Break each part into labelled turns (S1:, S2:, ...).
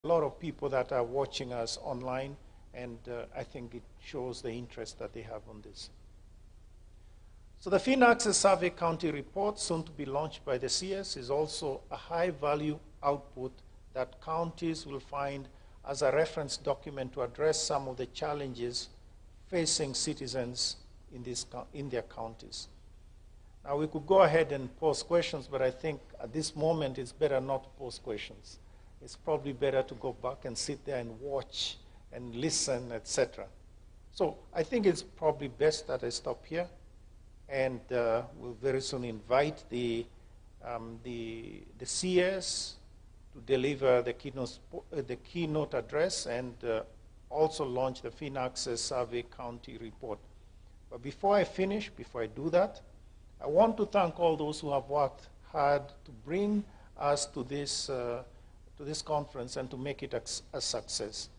S1: a lot of people that are watching us online, and I think it shows the interest that they have on this. So the FinAccess Survey County Report, soon to be launched by the CS, is also a high-value output that counties will find as a reference document to address some of the challenges facing citizens in their counties. Now, we could go ahead and pose questions, but I think at this moment it's better not to pose questions. It's probably better to go back and sit there and watch and listen, etc. So I think it's probably best that I stop here, and we'll very soon invite the CS to deliver the keynote address and also launch the FinAccess Survey County Report. But before I do that, I want to thank all those who have worked hard to bring us to this conference and to make it a success.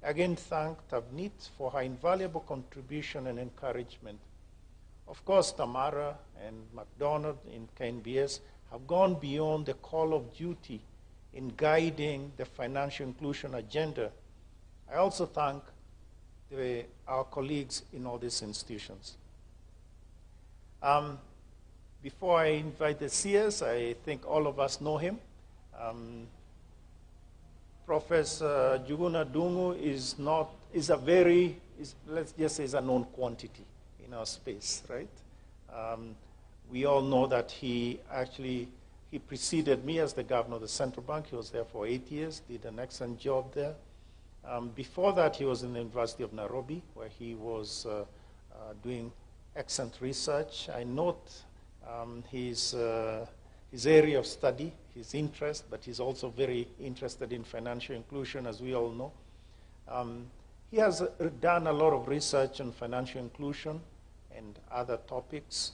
S1: Again, thank Tavneet for her invaluable contribution and encouragement. Of course, Tamara and McDonald in KNBS have gone beyond the call of duty in guiding the financial inclusion agenda. I also thank our colleagues in all these institutions. Before I invite the CS, I think all of us know him. Professor Njuguna Ndung'u let's just say, is a known quantity in our space, right? We all know that he preceded me as the governor of the central bank. He was there for 8 years, did an excellent job there. Before that, he was in the University of Nairobi, where he was doing excellent research. I note his area of study, his interest, but he's also very interested in financial inclusion, as we all know. He has done a lot of research on financial inclusion and other topics,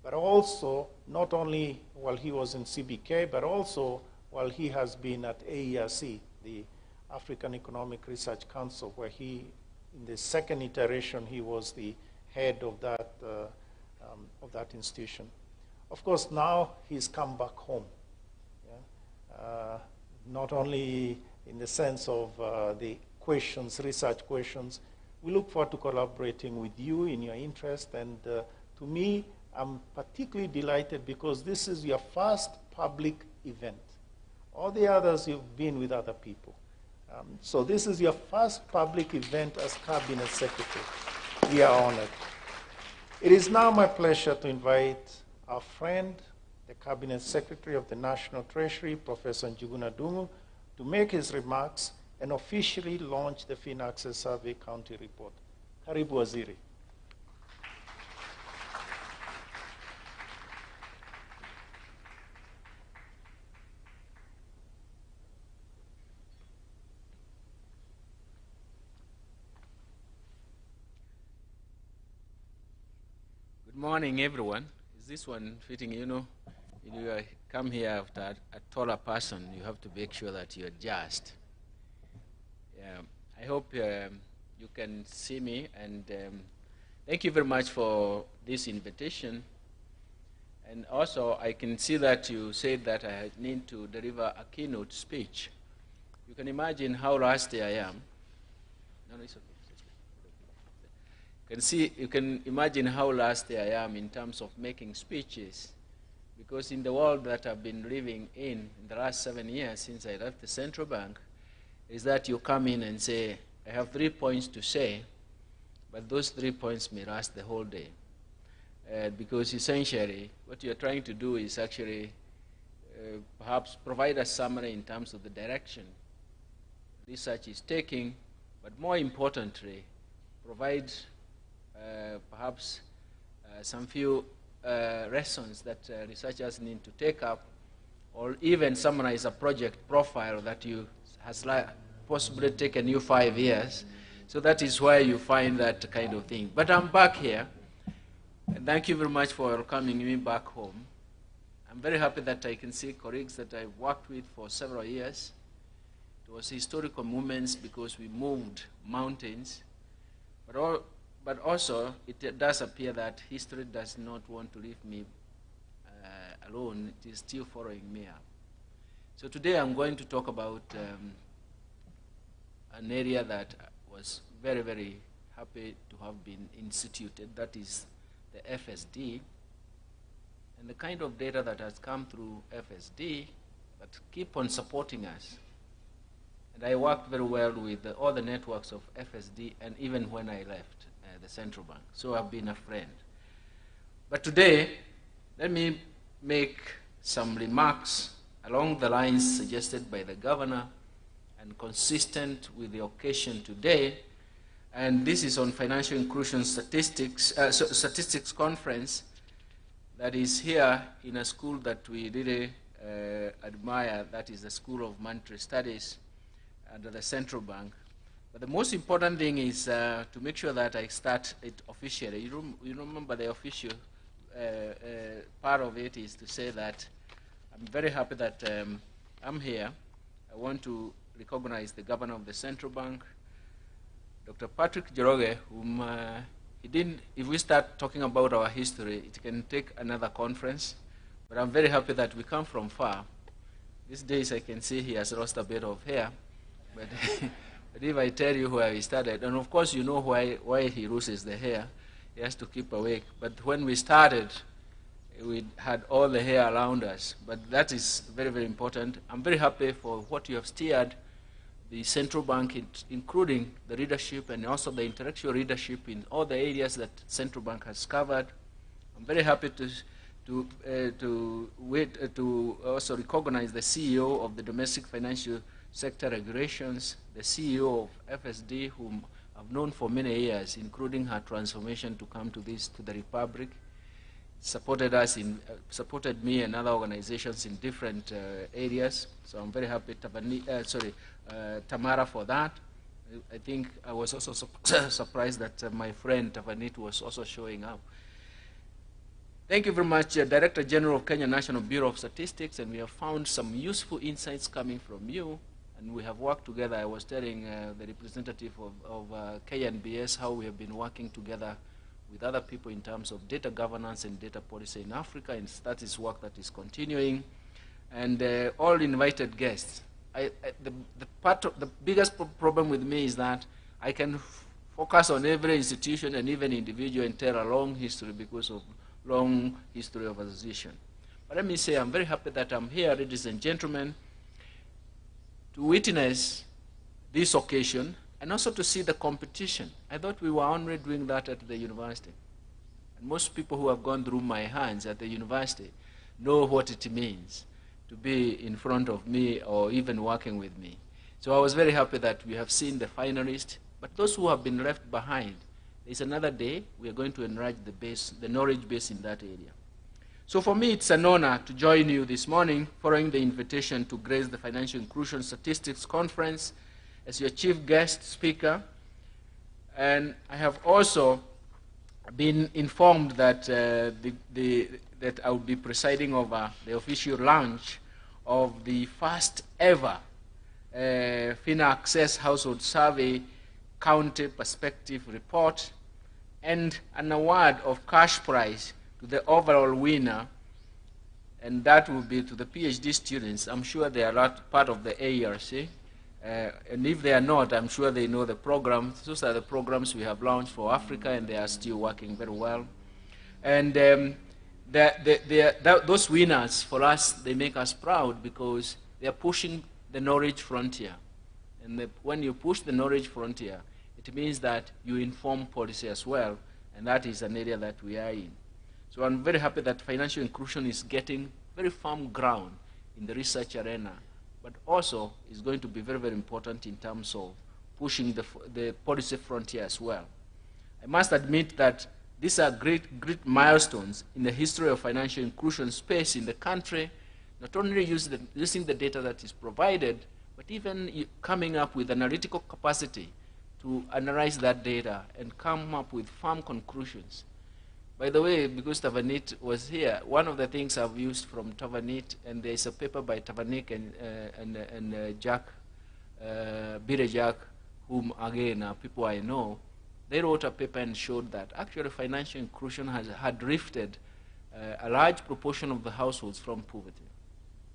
S1: but also not only while he was in CBK, but also while he has been at AERC, the African Economic Research Council, where in the second iteration, he was the head of that institution. Of course, now he's come back home. Yeah? Not only in the sense of the questions, research questions. We look forward to collaborating with you in your interest, and to me, I'm particularly delighted because this is your first public event. All the others, you've been with other people. So this is your first public event as Cabinet Secretary. We are honored. It is now my pleasure to invite our friend, the Cabinet Secretary of the National Treasury, Professor Njuguna Ndung'u, to make his remarks and officially launch the FinAccess Survey County Report. Karibu Waziri.
S2: Good morning, everyone. Is this one fitting? You know, when you come here after a taller person, you have to make sure that you adjust. I hope you can see me, and thank you very much for this invitation. And also, I can see that you said that I need to deliver a keynote speech. You can imagine how rusty I am. No, it's okay. You can imagine how rusty I am in terms of making speeches, because in the world that I've been living in the last 7 years since I left the central bank, is that you come in and say, I have 3 points to say, but those 3 points may last the whole day. Because essentially, what you're trying to do is actually perhaps provide a summary in terms of the direction research is taking, but more importantly, provide perhaps some few lessons that researchers need to take up, or even summarize a project profile that has possibly taken you 5 years. So that is why you find that kind of thing. But I'm back here, and thank you very much for welcoming me back home. I'm very happy that I can see colleagues that I've worked with for several years. It was historical moments because we moved mountains, but also it does appear that history does not want to leave me alone. It is still following me up. So today I'm going to talk about an area that was very, very happy to have been instituted, that is the FSD, and the kind of data that has come through FSD that keep on supporting us. And I worked very well with all the networks of FSD, and even when I left the central bank. So I've been a friend. But today, let me make some remarks along the lines suggested by the governor and consistent with the occasion today. And this is on financial inclusion statistics conference that is here in a school that we really admire, that is the School of Monetary Studies under the central bank. But the most important thing is to make sure that I start it officially. You remember the official part of it is to say that I'm very happy that I'm here. I want to recognize the governor of the central bank, Dr. Patrick Njoroge, whom he didn't, if we start talking about our history, it can take another conference, but I'm very happy that we come from far. These days I can see he has lost a bit of hair, but, but if I tell you where he started, and of course you know why he loses the hair, he has to keep awake. But when we started, we had all the hair around us, but that is very, very important. I'm very happy for what you have steered the central bank, including the leadership and also the intellectual leadership in all the areas that central bank has covered. I'm very happy to also recognize the CEO of the Domestic Financial Sector Regulations, the CEO of FSD, whom I've known for many years, including her transformation to come to the Republic. Supported us supported me and other organizations in different areas. So I'm very happy, Tamara, for that. I think I was also surprised that my friend Tavanit was also showing up. Thank you very much, Director General of Kenya National Bureau of Statistics, and we have found some useful insights coming from you, and we have worked together. I was telling the representative of KNBS how we have been working together with other people in terms of data governance and data policy in Africa, and that is work that is continuing. And all invited guests. The biggest problem with me is that I can focus on every institution and even individual and tell a long history because of long history of association. But let me say I'm very happy that I'm here, ladies and gentlemen, to witness this occasion and also to see the competition. I thought we were only doing that at the university. And most people who have gone through my hands at the university know what it means to be in front of me or even working with me. So I was very happy that we have seen the finalists, but those who have been left behind, there's another day we are going to enlarge the knowledge base in that area. So for me, it's an honor to join you this morning following the invitation to grace the Financial Inclusion Statistics Conference as your chief guest speaker. And I have also been informed that, that I will be presiding over the official launch of the first ever FINA Access Household Survey County Perspective Report, and an award of cash prize to the overall winner, and that will be to the PhD students. I'm sure they are not part of the ARC. And if they are not, I'm sure they know the programs. Those are the programs we have launched for Africa, and they are still working very well. And those winners, for us, they make us proud because they are pushing the knowledge frontier. And when you push the knowledge frontier, it means that you inform policy as well, and that is an area that we are in. So I'm very happy that financial inclusion is getting very firm ground in the research arena, but also is going to be very, very important in terms of pushing the policy frontier as well. I must admit that these are great, great milestones in the history of financial inclusion space in the country, not only using the data that is provided, but even coming up with analytical capacity to analyze that data and come up with firm conclusions. By the way, because Tavanit was here, one of the things I've used from Tavanit, and there's a paper by Tavanik and Jack, Bire Jack, whom again are people I know, they wrote a paper and showed that actually financial inclusion had lifted a large proportion of the households from poverty.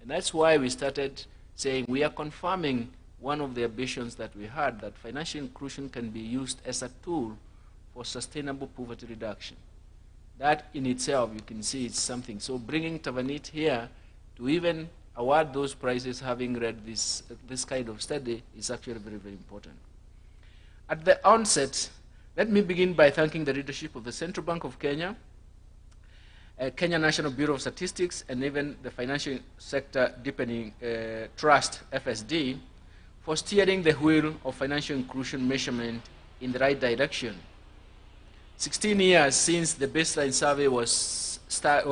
S2: And that's why we started saying we are confirming one of the ambitions that we had, that financial inclusion can be used as a tool for sustainable poverty reduction. That in itself, you can see it's something. So bringing Tavanit here to even award those prizes, having read this kind of study, is actually very, very important. At the onset, let me begin by thanking the leadership of the Central Bank of Kenya, Kenya National Bureau of Statistics, and even the Financial Sector Deepening Trust, FSD, for steering the wheel of financial inclusion measurement in the right direction. 16 years since the baseline survey was set,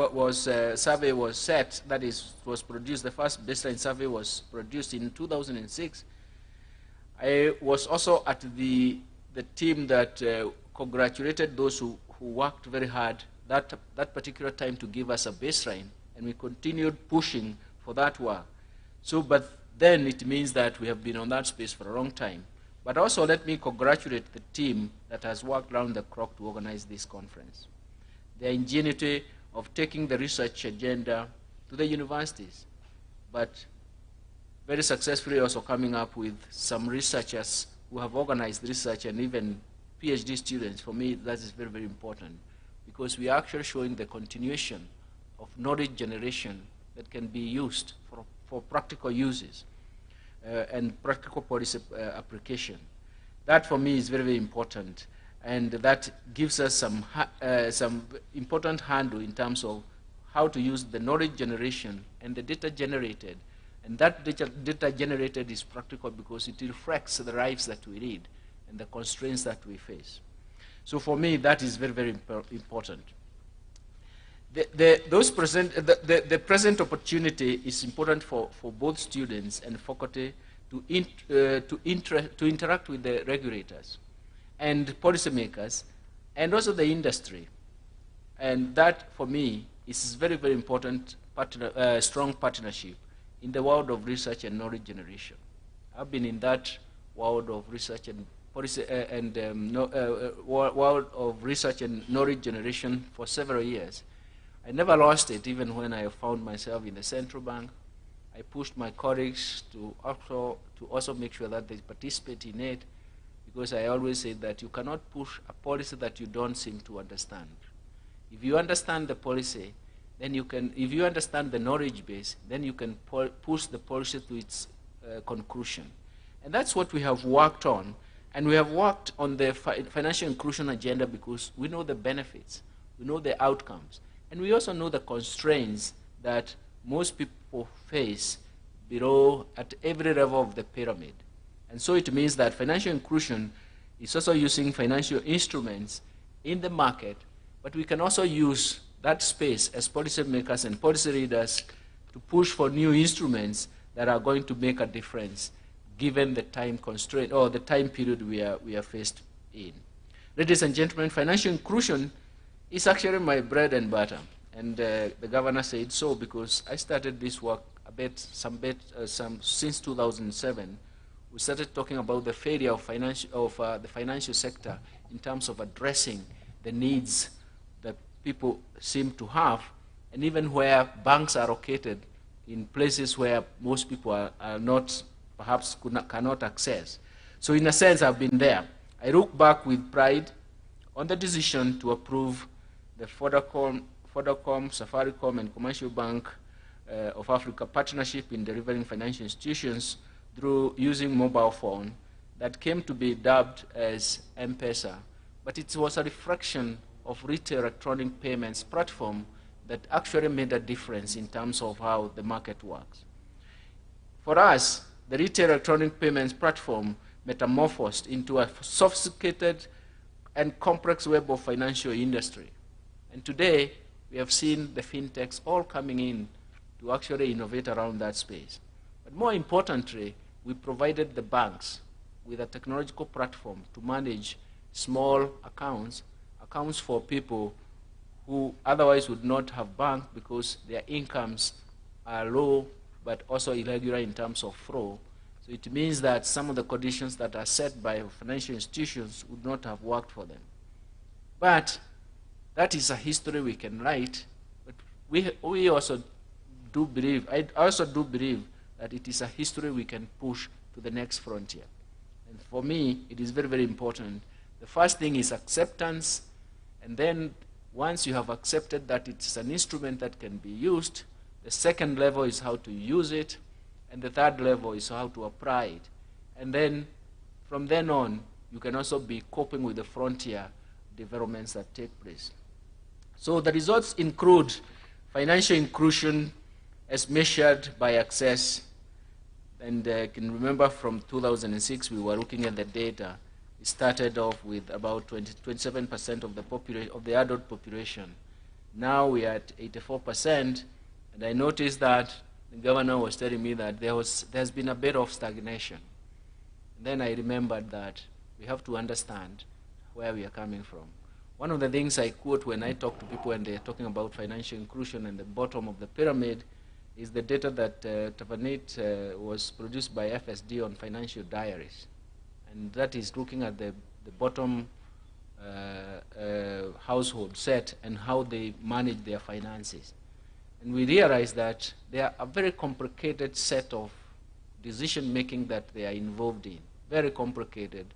S2: that is, was produced, the first baseline survey was produced in 2006. I was also at the team that congratulated those who worked very hard that particular time to give us a baseline, and we continued pushing for that work. So, but then it means that we have been on that space for a long time. But also let me congratulate the team that has worked round the clock to organize this conference. The ingenuity of taking the research agenda to the universities, but very successfully also coming up with some researchers who have organized research, and even PhD students. For me, that is very, very important, because we are actually showing the continuation of knowledge generation that can be used for practical uses and practical policy application. That for me is very, very important, and that gives us some important handle in terms of how to use the knowledge generation and the data generated. And that data generated is practical because it reflects the lives that we lead and the constraints that we face. So for me, that is very, very important. The present opportunity is important for both students and faculty to interact with the regulators and policymakers, and also the industry. And that, for me, is very, very important, strong partnership in the world of research and knowledge generation. I've been in that world of research and policy world of research and knowledge generation for several years. I never lost it, even when I found myself in the central bank. I pushed my colleagues to also make sure that they participate in it, because I always say that you cannot push a policy that you don't seem to understand. If you understand the policy, then you can, if you understand the knowledge base, then you can push the policy to its conclusion. And that's what we have worked on. And we have worked on the financial inclusion agenda because we know the benefits, we know the outcomes, and we also know the constraints that most people face below at every level of the pyramid. And so it means that financial inclusion is also using financial instruments in the market, but we can also use that space as policymakers and policy leaders to push for new instruments that are going to make a difference given the time constraint or the time period we are faced in. Ladies and gentlemen, financial inclusion is actually my bread and butter. And the governor said so because I started this work since 2007. We started talking about the failure of the financial sector in terms of addressing the needs that people seem to have, and even where banks are located in places where most people are not, perhaps cannot access. So in a sense, I've been there. I look back with pride on the decision to approve the Vodacom, Safaricom, and Commercial Bank of Africa partnership in delivering financial institutions through using mobile phone that came to be dubbed as M-Pesa. But it was a reflection of retail electronic payments platform that actually made a difference in terms of how the market works. For us, the retail electronic payments platform metamorphosed into a sophisticated and complex web of financial industry. And today, we have seen the fintechs all coming in to actually innovate around that space. But more importantly, we provided the banks with a technological platform to manage small accounts for people who otherwise would not have bank because their incomes are low but also irregular in terms of flow. So it means that some of the conditions that are set by financial institutions would not have worked for them. But that is a history we can write, but we also do believe, I also do believe that it is a history we can push to the next frontier. And for me, it is very, very important. The first thing is acceptance, and then once you have accepted that it's an instrument that can be used, the second level is how to use it, and the third level is how to apply it. And then, from then on, you can also be coping with the frontier developments that take place. So the results include financial inclusion as measured by access. And I can remember from 2006, we were looking at the data. It started off with about 27% of the adult population. Now we are at 84%, and I noticed that the governor was telling me that there's been a bit of stagnation. And then I remembered that we have to understand where we are coming from. One of the things I quote when I talk to people and they're talking about financial inclusion and the bottom of the pyramid is the data that Tavanit was produced by FSD on financial diaries. And that is looking at the bottom household set and how they manage their finances. And we realize that they are a very complicated set of decision-making that they are involved in, very complicated.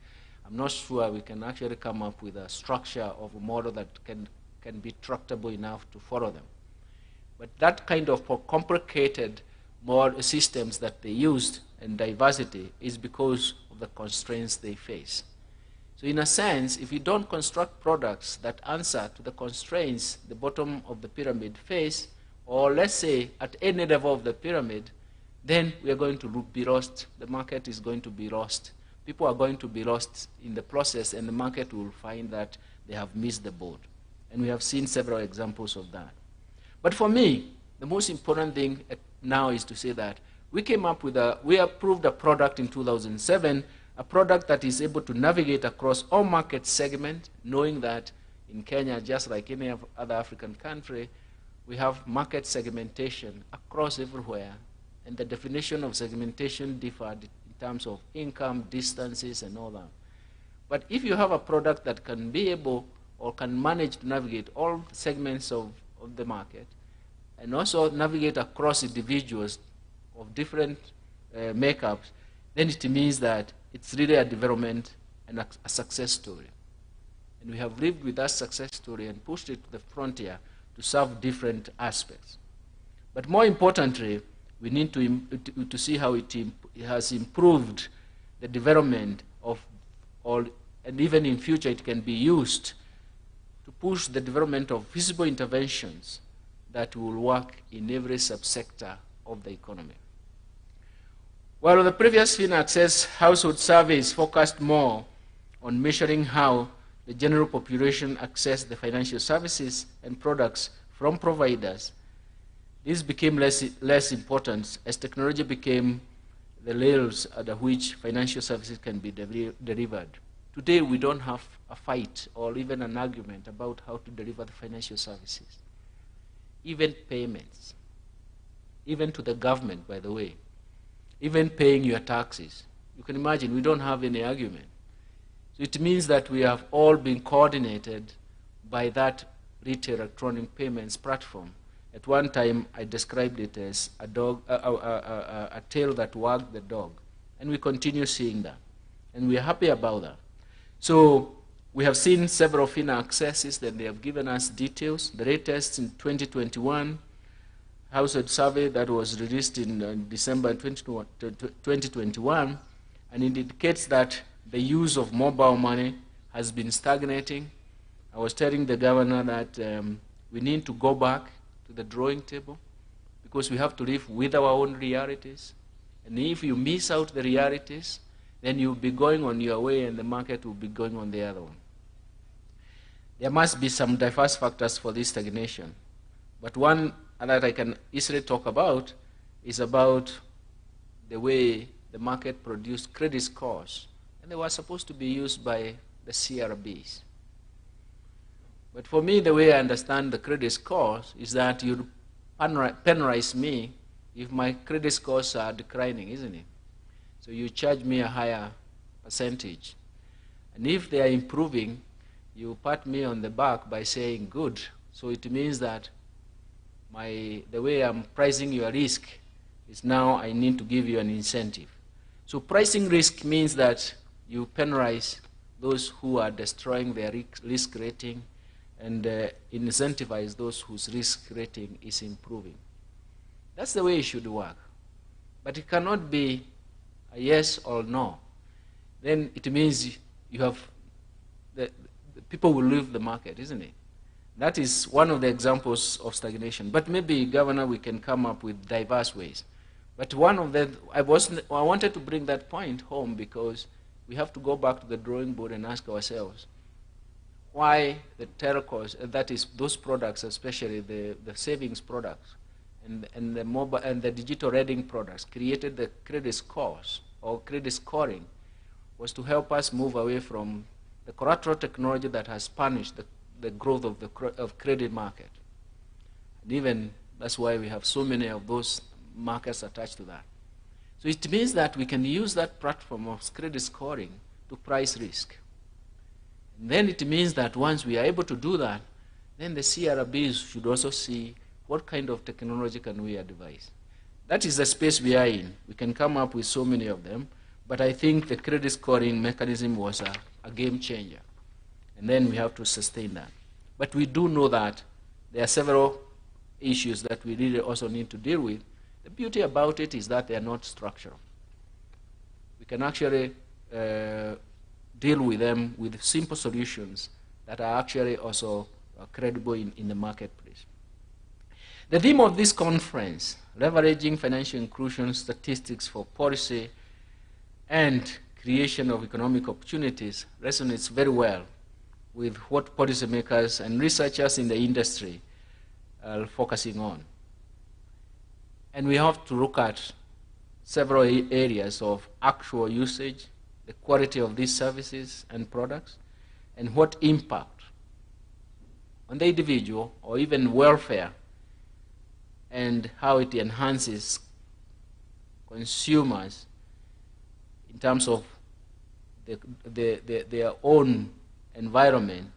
S2: I'm not sure we can actually come up with a structure of a model that can be tractable enough to follow them. But that kind of complicated systems that they used and diversity is because of the constraints they face. So in a sense, if you don't construct products that answer to the constraints the bottom of the pyramid face, or let's say at any level of the pyramid, then we are going to be lost. The market is going to be lost. People are going to be lost in the process, and the market will find that they have missed the boat. And we have seen several examples of that. But for me, the most important thing now is to say that we approved a product in 2007, a product that is able to navigate across all market segments, knowing that in Kenya, just like any other African country, we have market segmentation across everywhere, and the definition of segmentation differed in terms of income, distances, and all that. But if you have a product that can be able or can manage to navigate all segments of the market, and also navigate across individuals of different makeups, then it means that it's really a development and a success story. And we have lived with that success story and pushed it to the frontier to serve different aspects. But more importantly, we need to see how it has improved the development of all, and even in future it can be used to push the development of visible interventions that will work in every subsector of the economy. While the previous FinAccess household surveys focused more on measuring how the general population access the financial services and products from providers, this became less important as technology became the rails under which financial services can be delivered. Today, we don't have a fight or even an argument about how to deliver the financial services. Even payments, even to the government, by the way, even paying your taxes. You can imagine we don't have any argument. So it means that we have all been coordinated by that retail electronic payments platform. At one time, I described it as a tail that wagged the dog. And we continue seeing that. And we are happy about that. So we have seen several FinAccesses that they have given us details. The latest in 2021 household survey that was released in December 2021, and it indicates that the use of mobile money has been stagnating. I was telling the governor that we need to go back to the drawing table because we have to live with our own realities. And if you miss out the realities, then you'll be going on your way and the market will be going on the other one. There must be some diverse factors for this stagnation. But one that I can easily talk about is about the way the market produced credit scores. And they were supposed to be used by the CRBs. But for me, the way I understand the credit scores is that you penalize me if my credit scores are declining, isn't it? So you charge me a higher percentage. And if they are improving, you pat me on the back by saying good. So it means that the way I'm pricing your risk is now I need to give you an incentive. So pricing risk means that you penalize those who are destroying their risk rating and incentivize those whose risk rating is improving. That's the way it should work. But it cannot be a yes or no. Then it means you have, the people will leave the market, isn't it? That is one of the examples of stagnation. But maybe, Governor, we can come up with diverse ways. But one of them, I wanted to bring that point home because we have to go back to the drawing board and ask ourselves why the telcos, that is those products, especially the savings products and the mobile and the digital reading products, created the credit scores or credit scoring, was to help us move away from the collateral technology that has punished the growth of the credit market. And even that's why we have so many of those markets attached to that. So it means that we can use that platform of credit scoring to price risk. And then it means that once we are able to do that, then the CRBs should also see what kind of technology can we advise. That is the space we are in. We can come up with so many of them, but I think the credit scoring mechanism was a game changer. And then we have to sustain that. But we do know that there are several issues that we really also need to deal with. The beauty about it is that they are not structural. We can actually deal with them with simple solutions that are actually also credible in the marketplace. The theme of this conference, leveraging financial inclusion statistics for policy and creation of economic opportunities, resonates very well with what policymakers and researchers in the industry are focusing on. And we have to look at several areas of actual usage, the quality of these services and products, and what impact on the individual or even welfare, and how it enhances consumers in terms of their own environment,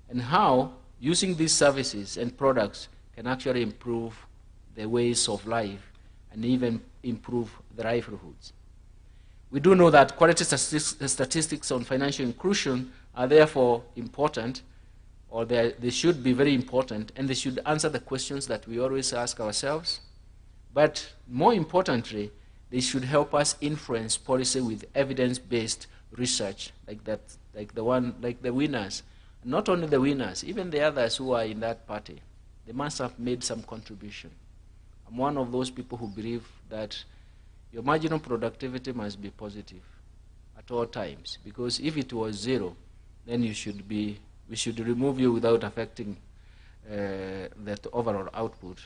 S2: and how using these services and products can actually improve the ways of life and even improve the livelihoods. We do know that quality statistics on financial inclusion are therefore important, or they should be very important, and they should answer the questions that we always ask ourselves. But more importantly, they should help us influence policy with evidence-based research, like the winners. Not only the winners, even the others who are in that party, they must have made some contribution. I'm one of those people who believe that your marginal productivity must be positive at all times, because if it was zero, then we should remove you without affecting the overall output.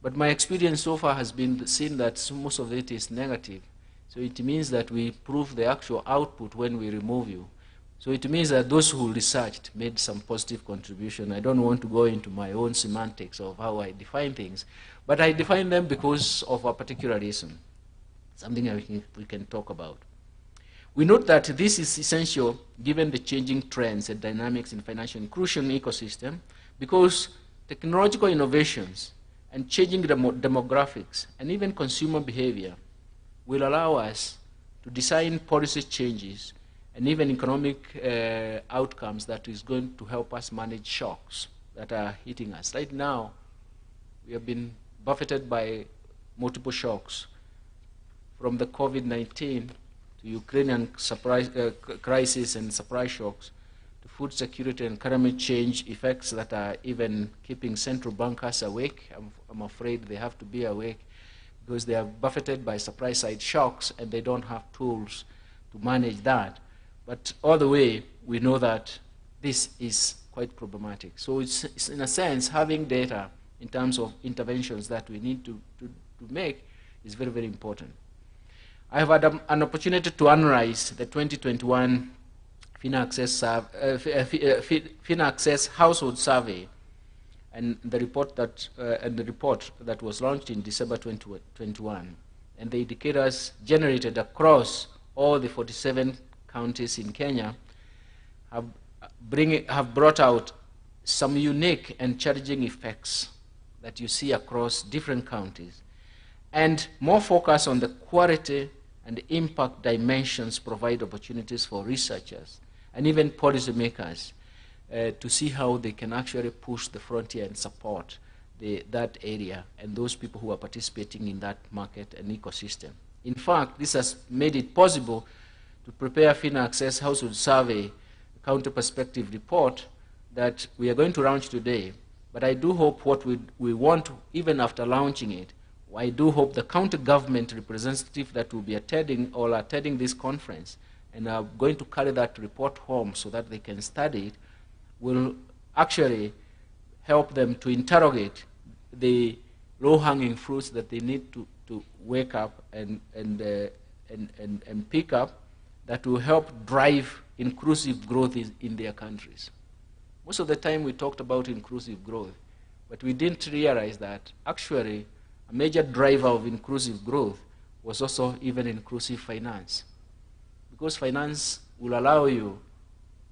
S2: But my experience so far has been seen that most of it is negative. So it means that we improve the actual output when we remove you. So it means that those who researched made some positive contribution. I don't want to go into my own semantics of how I define things, but I define them because of a particular reason, something we can talk about. We note that this is essential given the changing trends and dynamics in financial inclusion ecosystem, because technological innovations and changing demographics and even consumer behavior will allow us to design policy changes and even economic outcomes that is going to help us manage shocks that are hitting us. Right now, we have been buffeted by multiple shocks, from the COVID-19 to Ukrainian crisis and supply shocks, to food security and climate change effects that are even keeping central bankers awake. I'm afraid they have to be awake because they are buffeted by supply-side shocks and they don't have tools to manage that. But all the way, we know that this is quite problematic. So it's in a sense, having data in terms of interventions that we need to make is very, very important. I have had an opportunity to analyze the 2021 FinAccess Household Survey and the report that was launched in December 2021, and the indicators generated across all the 47 counties in Kenya have brought out some unique and challenging effects that you see across different counties, and more focus on the quality and impact dimensions provide opportunities for researchers and even policymakers to see how they can actually push the frontier and support that area and those people who are participating in that market and ecosystem. In fact, this has made it possible to prepare FINA Access Household Survey Counter Perspective report that we are going to launch today. But I do hope what we want, even after launching it, I do hope the county government representative that will be attending this conference and are going to carry that report home so that they can study it will actually help them to interrogate the low-hanging fruits that they need to wake up and pick up that will help drive inclusive growth in their countries. Most of the time we talked about inclusive growth, but we didn't realize that actually a major driver of inclusive growth was also even inclusive finance. Because finance will allow you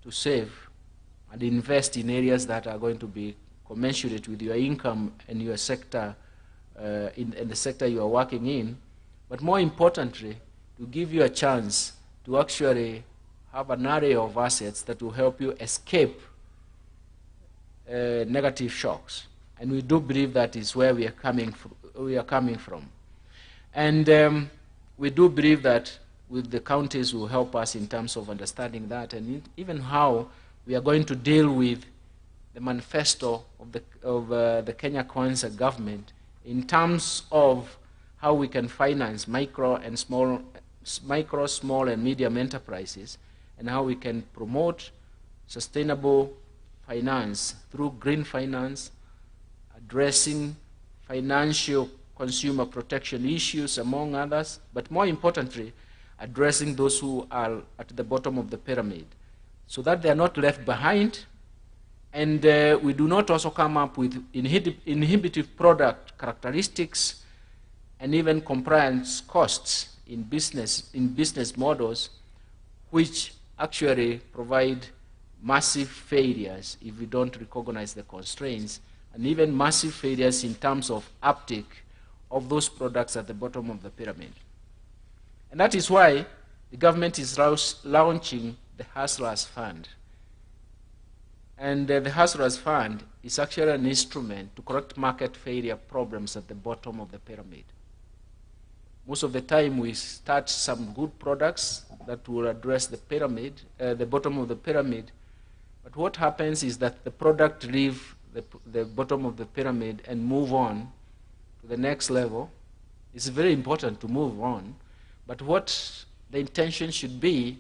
S2: to save and invest in areas that are going to be commensurate with your income and your sector, in the sector you are working in, but more importantly, to give you a chance to actually have an array of assets that will help you escape negative shocks. And we do believe that is where we are coming from. And we do believe that with the counties will help us in terms of understanding that, and even how we are going to deal with the manifesto of the Kenya Kwanza government in terms of how we can finance micro, small, and medium enterprises, and how we can promote sustainable finance through green finance, addressing financial consumer protection issues, among others, but more importantly, addressing those who are at the bottom of the pyramid, so that they are not left behind, and we do not also come up with inhibitive product characteristics and even compliance costs in business models, which actually provide massive failures if we don't recognize the constraints, and even massive failures in terms of uptake of those products at the bottom of the pyramid. And that is why the government is launching the Hustlers Fund. And the Hustlers Fund is actually an instrument to correct market failure problems at the bottom of the pyramid. Most of the time we start some good products that will address the pyramid, the bottom of the pyramid, but what happens is that the product leaves the bottom of the pyramid and move on to the next level. It's very important to move on, but what the intention should be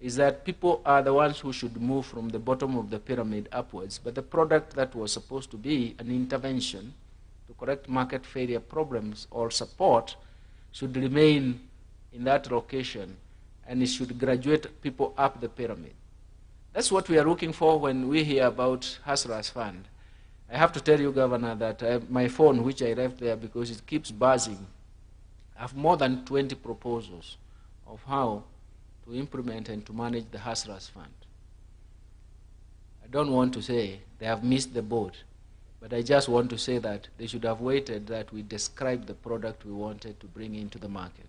S2: is that people are the ones who should move from the bottom of the pyramid upwards, but the product that was supposed to be an intervention to correct market failure problems or support should remain in that location, and it should graduate people up the pyramid. That's what we are looking for when we hear about Hustlers Fund. I have to tell you, Governor, that my phone, which I left there because it keeps buzzing, I have more than 20 proposals of how to implement and to manage the Hustlers Fund. I don't want to say they have missed the boat, but I just want to say that they should have waited that we describe the product we wanted to bring into the market.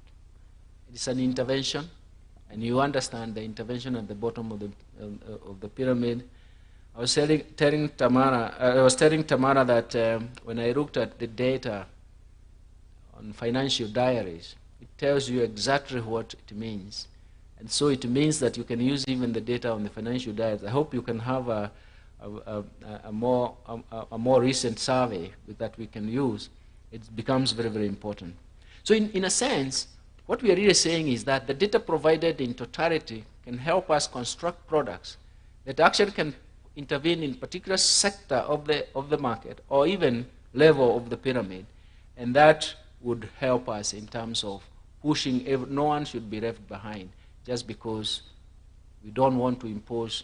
S2: It's an intervention, and you understand the intervention at the bottom of the pyramid. I was telling Tamara that when I looked at the data on financial diaries, it tells you exactly what it means. And so it means that you can use even the data on the financial diaries. I hope you can have a more recent survey that we can use. It becomes very, very important. So in a sense, what we are really saying is that the data provided in totality can help us construct products that actually can intervene in particular sector of the market or even level of the pyramid, and that would help us in terms of pushing. No one should be left behind just because we don't want to impose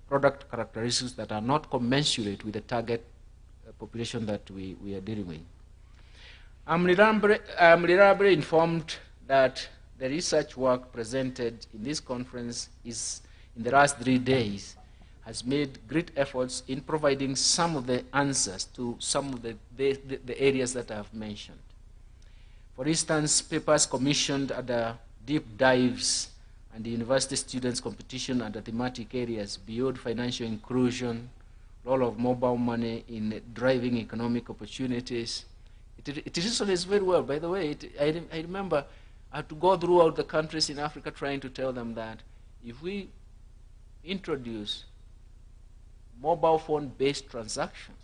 S2: product characteristics that are not commensurate with the target population that we are dealing with. I'm reliably informed that the research work presented in this conference is, in the last 3 days, has made great efforts in providing some of the answers to some of the areas that I have mentioned. For instance, papers commissioned at the deep dives and the university students competition under thematic areas beyond financial inclusion, role of mobile money in driving economic opportunities. It resonates very well. By the way, I remember I had to go throughout the countries in Africa trying to tell them that if we introduce mobile phone-based transactions,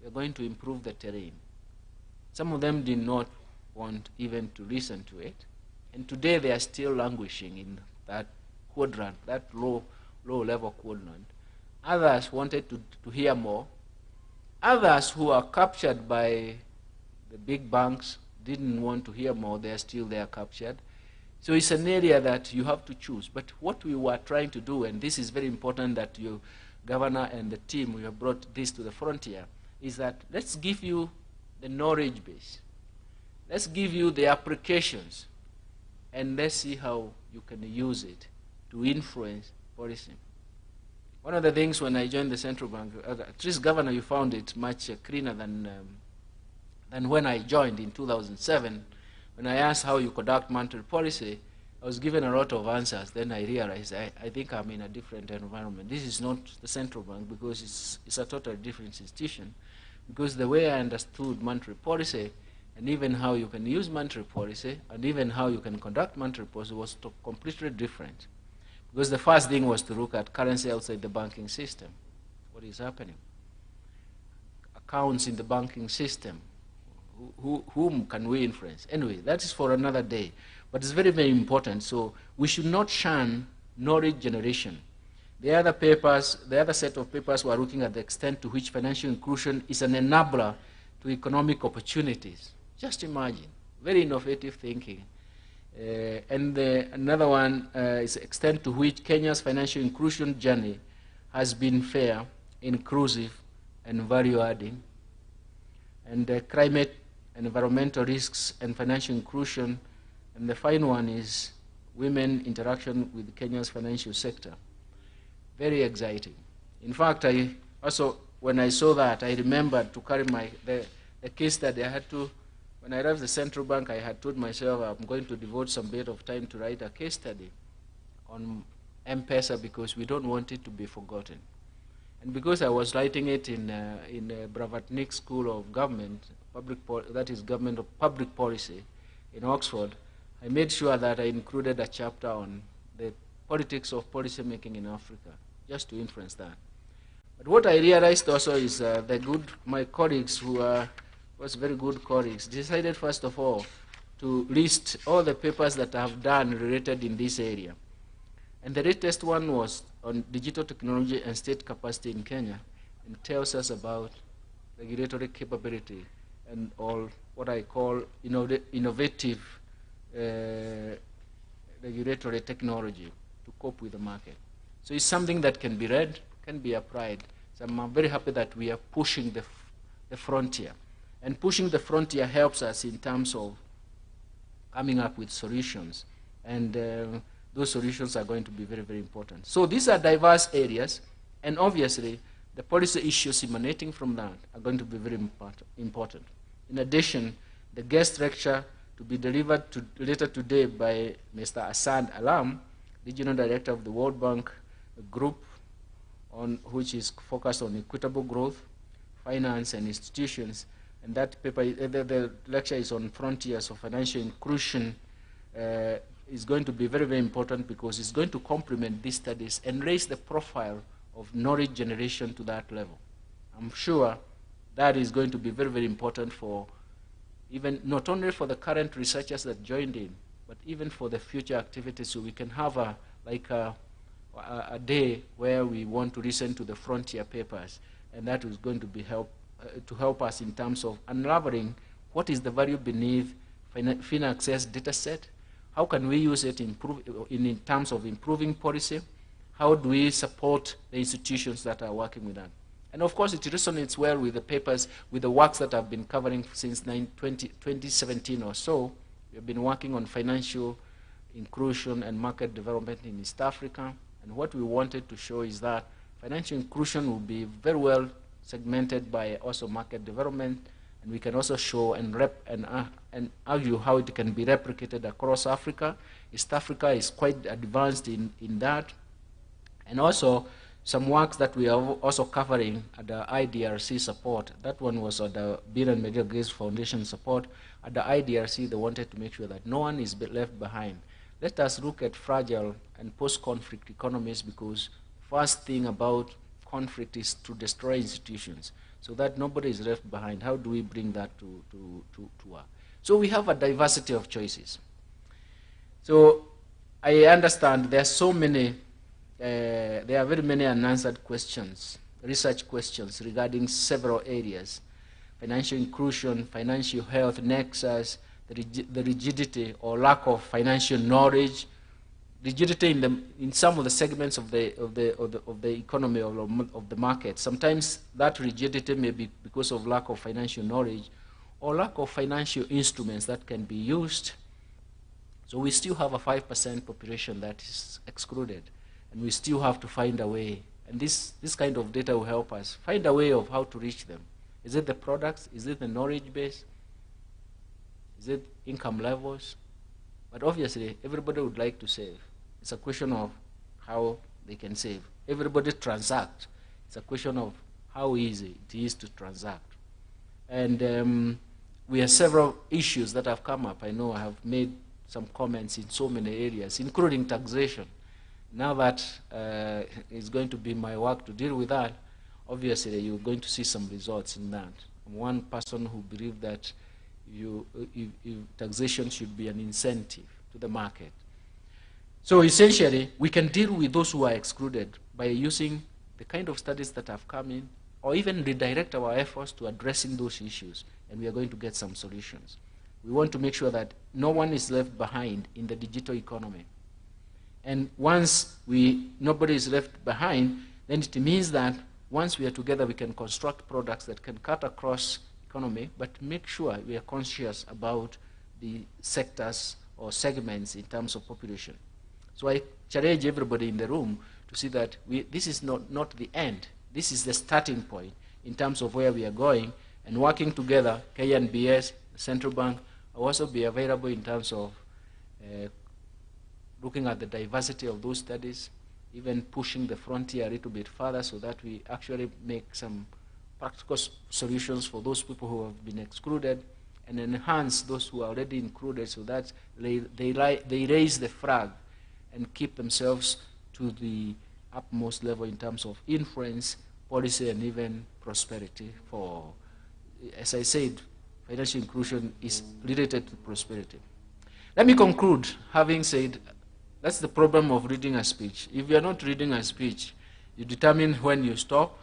S2: we are going to improve the terrain. Some of them did not want even to listen to it. And today they are still languishing in that quadrant, that low-level quadrant. Others wanted to hear more. Others who are captured by the big banks didn't want to hear more. They are still there captured. So it's an area that you have to choose. But what we were trying to do, and this is very important that you, Governor and the team, we have brought this to the frontier, is that let's give you the knowledge base. Let's give you the applications, and let's see how you can use it to influence policy. One of the things when I joined the central bank, at least, Governor, you found it much cleaner than when I joined in 2007. When I asked how you conduct monetary policy, I was given a lot of answers. Then I realized I think I'm in a different environment. This is not the central bank because it's a totally different institution. Because the way I understood monetary policy and even how you can use monetary policy and even how you can conduct monetary policy was completely different. Because the first thing was to look at currency outside the banking system. What is happening? Accounts in the banking system. Whom can we influence? Anyway, that is for another day. But it's very, very important. So we should not shun knowledge generation. The other set of papers were looking at the extent to which financial inclusion is an enabler to economic opportunities. Just imagine, very innovative thinking. Another one is the extent to which Kenya's financial inclusion journey has been fair, inclusive, and value-adding. And climate and environmental risks and financial inclusion. And the final one is women interaction with Kenya's financial sector. Very exciting. In fact, when I saw that, I remembered to carry the case study. When I left the central bank, I had told myself I'm going to devote some bit of time to write a case study on M-Pesa because we don't want it to be forgotten. And because I was writing it in Bravatnik School of Government, that is Government of Public Policy in Oxford, I made sure that I included a chapter on the politics of policy making in Africa, just to influence that. But what I realized also is my colleagues who was very good colleagues, decided first of all to list all the papers that I have done related in this area. And the latest one was on digital technology and state capacity in Kenya, and tells us about regulatory capability and all what I call innovative regulatory technology to cope with the market. So it's something that can be read, can be applied. So I'm very happy that we are pushing the frontier. And pushing the frontier helps us in terms of coming up with solutions. And those solutions are going to be very, very important. So these are diverse areas, and obviously the policy issues emanating from that are going to be very important. In addition, the guest lecture to be delivered later today by Mr. Asad Alam, Regional Director of the World Bank Group, which is focused on equitable growth, finance, and institutions. And that paper, the lecture is on frontiers of financial inclusion, is going to be very, very important because it's going to complement these studies and raise the profile of knowledge generation to that level. I'm sure that is going to be very, very important for even not only for the current researchers that joined in, but even for the future activities, so we can have a day where we want to listen to the frontier papers, and that is going to be to help us in terms of unraveling what is the value beneath FinAccess data set, how can we use it in terms of improving policy, how do we support the institutions that are working with that. And of course, it resonates well with the papers, with the works that I've been covering since 2017 or so. We've been working on financial inclusion and market development in East Africa. And what we wanted to show is that financial inclusion will be very well segmented by also market development and we can also show and argue how it can be replicated across Africa. East Africa is quite advanced in that. And also some works that we are also covering at the IDRC support. That one was at the Bill and Melinda Gates Foundation support. At the IDRC, they wanted to make sure that no one is left behind. Let us look at fragile and post-conflict economies, because first thing about conflict is to destroy institutions, so that nobody is left behind. How do we bring that to work? So we have a diversity of choices. So I understand there are so many, there are very many unanswered questions, research questions regarding several areas: financial inclusion, financial health, nexus, the rigidity or lack of financial knowledge, rigidity in some of the segments of the economy of the market. Sometimes that rigidity may be because of lack of financial knowledge or lack of financial instruments that can be used. So we still have a 5% population that is excluded, and we still have to find a way. And this kind of data will help us find a way of how to reach them. Is it the products? Is it the knowledge base? Is it income levels? But obviously, everybody would like to save. It's a question of how they can save. Everybody transact. It's a question of how easy it is to transact. And we have several issues that have come up. I know I have made some comments in so many areas, including taxation. Now that it's going to be my work to deal with that, obviously you're going to see some results in that. I'm one person who believes that taxation should be an incentive to the market. So essentially, we can deal with those who are excluded by using the kind of studies that have come in, or even redirect our efforts to addressing those issues, and we are going to get some solutions. We want to make sure that no one is left behind in the digital economy. And once nobody is left behind, then it means that once we are together, we can construct products that can cut across economy, but make sure we are conscious about the sectors or segments in terms of population. So I challenge everybody in the room to see that this is not the end. This is the starting point in terms of where we are going, and working together, KNBS, the central bank, will also be available in terms of looking at the diversity of those studies, even pushing the frontier a little bit further so that we actually make some practical solutions for those people who have been excluded, and enhance those who are already included so that they raise the flag and keep themselves to the utmost level in terms of influence, policy, and even prosperity. For, as I said, financial inclusion is related to prosperity. Let me conclude having said that's the problem of reading a speech. If you're not reading a speech, you determine when you stop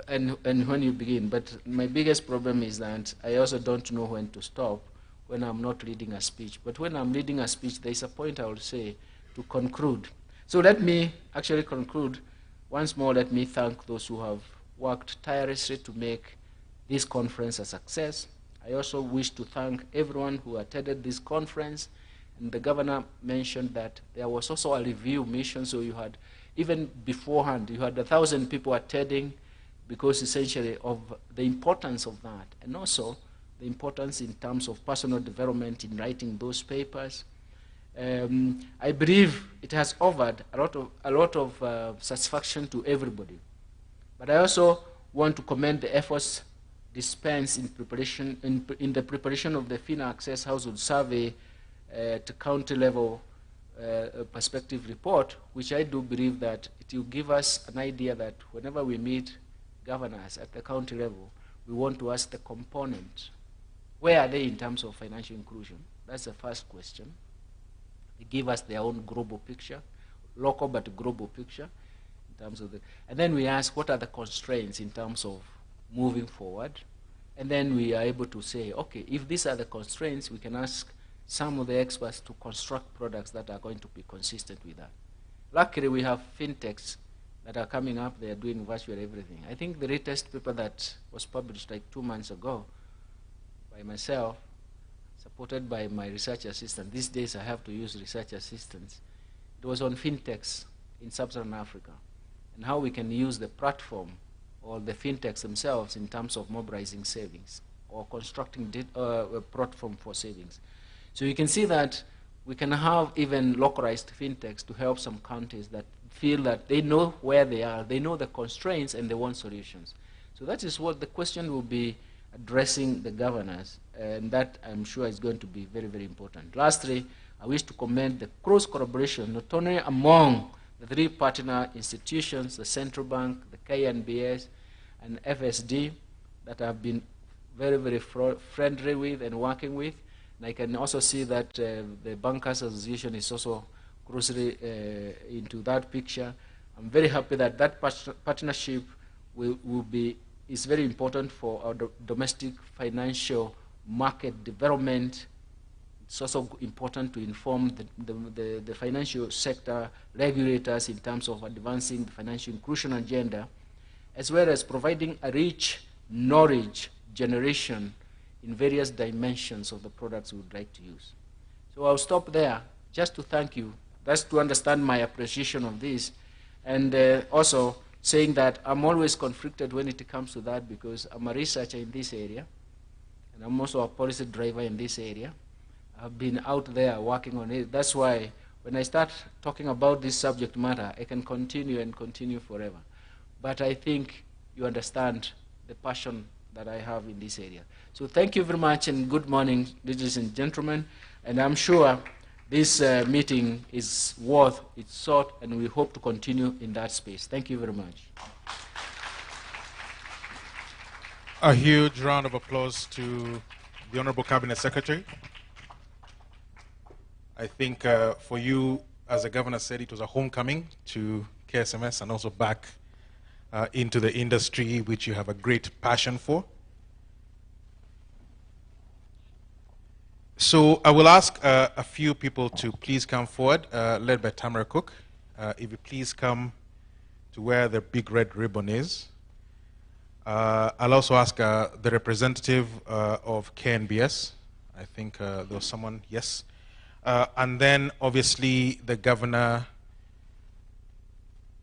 S2: and when you begin. But my biggest problem is that I also don't know when to stop when I'm not reading a speech. But when I'm reading a speech, there's a point I will say to conclude. So let me actually conclude. Once more, let me thank those who have worked tirelessly to make this conference a success. I also wish to thank everyone who attended this conference. And the governor mentioned that there was also a review mission, so you had, even beforehand, you had 1,000 people attending, because essentially of the importance of that, and also the importance in terms of personal development in writing those papers. I believe it has offered a lot of satisfaction to everybody. But I also want to commend the efforts dispensed in the preparation of the FINA Access Household Survey to county level perspective report, which I do believe that it will give us an idea that whenever we meet governors at the county level, we want to ask the component, where are they in terms of financial inclusion? That's the first question. They give us their own global picture, local but global picture in terms of and then we ask what are the constraints in terms of moving forward, and then we are able to say, okay, if these are the constraints, we can ask some of the experts to construct products that are going to be consistent with that. Luckily, we have fintechs that are coming up. They are doing virtually everything. I think the latest paper that was published like 2 months ago by myself, supported by my research assistant. These days I have to use research assistants. It was on fintechs in sub-Saharan Africa and how we can use the platform or the fintechs themselves in terms of mobilizing savings or constructing a platform for savings. So you can see that we can have even localized fintechs to help some counties that feel that they know where they are, they know the constraints, and they want solutions. So that is what the question will be addressing the governors, and that I'm sure is going to be very, very important. Lastly, I wish to commend the close collaboration, not only among the three partner institutions, the Central Bank, the KNBS, and FSD, that I've been very, very friendly with and working with. And I can also see that the Bankers Association is also closely into that picture. I'm very happy that that partnership is very important for our domestic financial market development. It's also important to inform the financial sector regulators in terms of advancing the financial inclusion agenda, as well as providing a rich knowledge generation in various dimensions of the products we would like to use. So I'll stop there just to thank you. That's to understand my appreciation of this, and also saying that I'm always conflicted when it comes to that, because I'm a researcher in this area, and I'm also a policy driver in this area. I've been out there working on it. That's why when I start talking about this subject matter, I can continue and continue forever. But I think you understand the passion that I have in this area. So thank you very much, and good morning, ladies and gentlemen. And I'm sure this meeting is worth its salt, and we hope to continue in that space. Thank you very much.
S3: A huge round of applause to the Honorable Cabinet Secretary. I think for you, as the Governor said, it was a homecoming to KSMS and also back into the industry, which you have a great passion for. So I will ask a few people to please come forward, led by Tamara Cook. If you please come to where the big red ribbon is. I'll also ask the representative of KNBS. I think there was someone, yes. And then obviously the governor,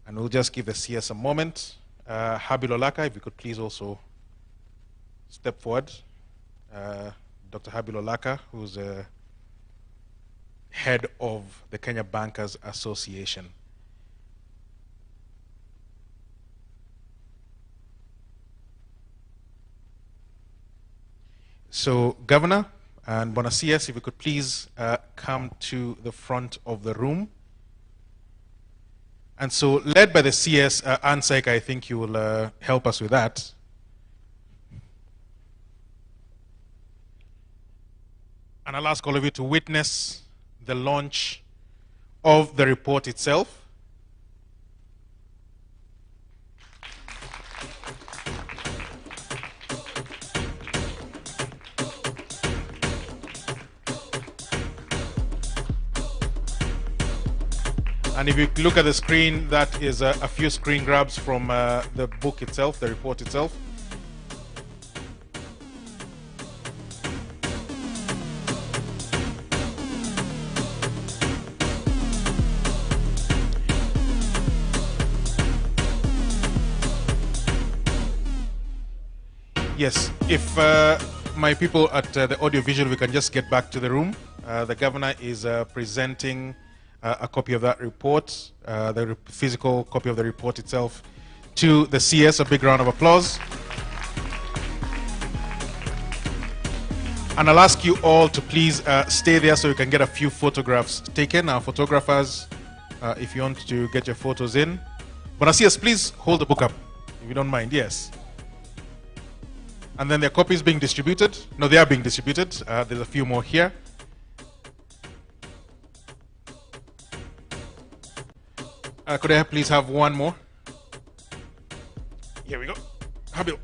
S3: and we'll just give the CS a moment. Habil Olaka, if you could please also step forward. Dr. Habil Olaka, who's head of the Kenya Bankers Association. So, Governor and Bona CS, if you could please come to the front of the room. And so, led by the CS, Ansek, I think you will help us with that. And I'll ask all of you to witness the launch of the report itself. And if you look at the screen, that is a few screen grabs from the book itself, the report itself. Yes, if my people at the audiovisual, we can just get back to the room. The governor is presenting a copy of that report, the physical copy of the report itself, to the CS. A big round of applause. And I'll ask you all to please stay there so you can get a few photographs taken. Our photographers, if you want to get your photos in. But CS, please hold the book up, if you don't mind. Yes. And then their copies being distributed. No, they are being distributed. There's a few more here. Could I please have one more? Here we go. Habil.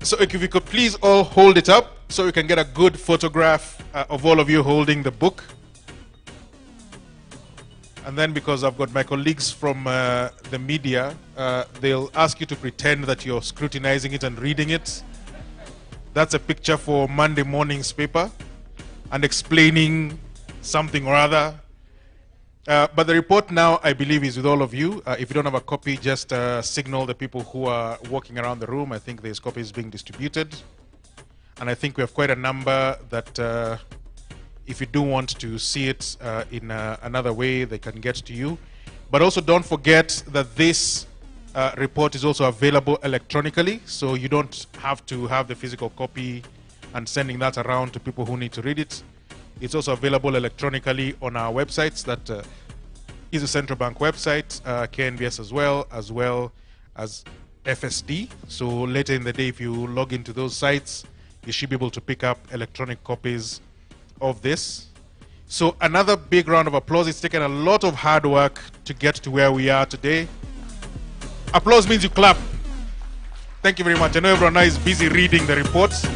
S3: So if you could please all hold it up so we can get a good photograph of all of you holding the book. And then because I've got my colleagues from the media, they'll ask you to pretend that you're scrutinizing it and reading it. That's a picture for Monday morning's paper and explaining something or other. But the report now, I believe, is with all of you. If you don't have a copy, just signal the people who are walking around the room. I think there's copies being distributed. And I think we have quite a number that if you do want to see it in another way, they can get to you. But also don't forget that this report is also available electronically, so you don't have to have the physical copy and sending that around to people who need to read it. It's also available electronically on our websites. That is the Central Bank website, KNBS as well as FSD. So later in the day, if you log into those sites, you should be able to pick up electronic copies of this. So another big round of applause. It's taken a lot of hard work to get to where we are today. Applause means you clap. Thank you very much. I know everyone now is busy reading the reports.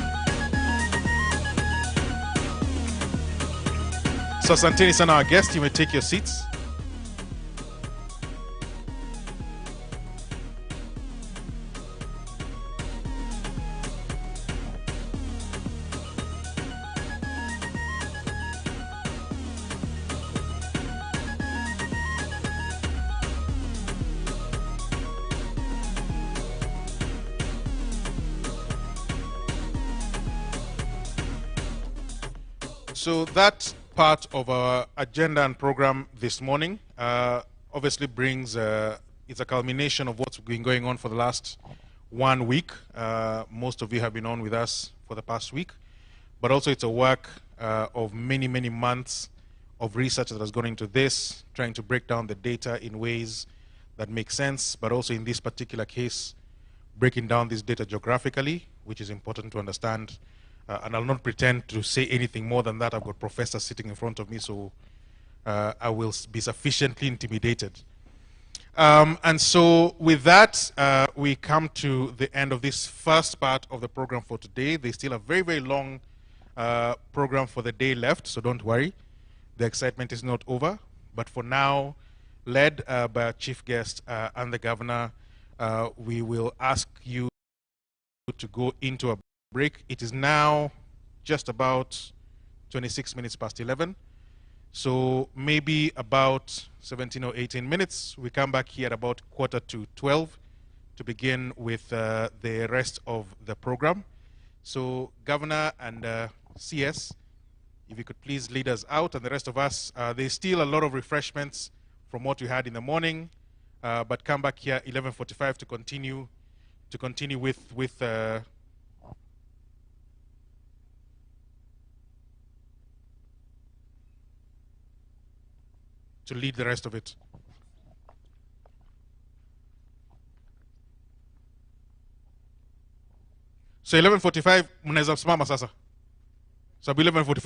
S3: So asanteni sana our guest, you may take your seats. So that part of our agenda and program this morning obviously brings, it's a culmination of what's been going on for the last 1 week. Most of you have been on with us for the past week, but also it's a work of many, many months of research that has gone into this, trying to break down the data in ways that make sense, but also in this particular case, breaking down this data geographically, which is important to understand. And I'll not pretend to say anything more than that. I've got professors sitting in front of me, so I will be sufficiently intimidated. And so with that, we come to the end of this first part of the program for today. There's still a very, very long program for the day left, so don't worry. The excitement is not over. But for now, led by our chief guest and the governor, we will ask you to go into a break. It is now just about 26 minutes past 11. So maybe about 17 or 18 minutes, we come back here at about 11:45 to begin with the rest of the program. So Governor and CS, if you could please lead us out, and the rest of us, there's still a lot of refreshments from what we had in the morning, but come back here 11:45 to continue with to lead the rest of it. So 11:45 mnaweza simama sasa. Sababu 11:45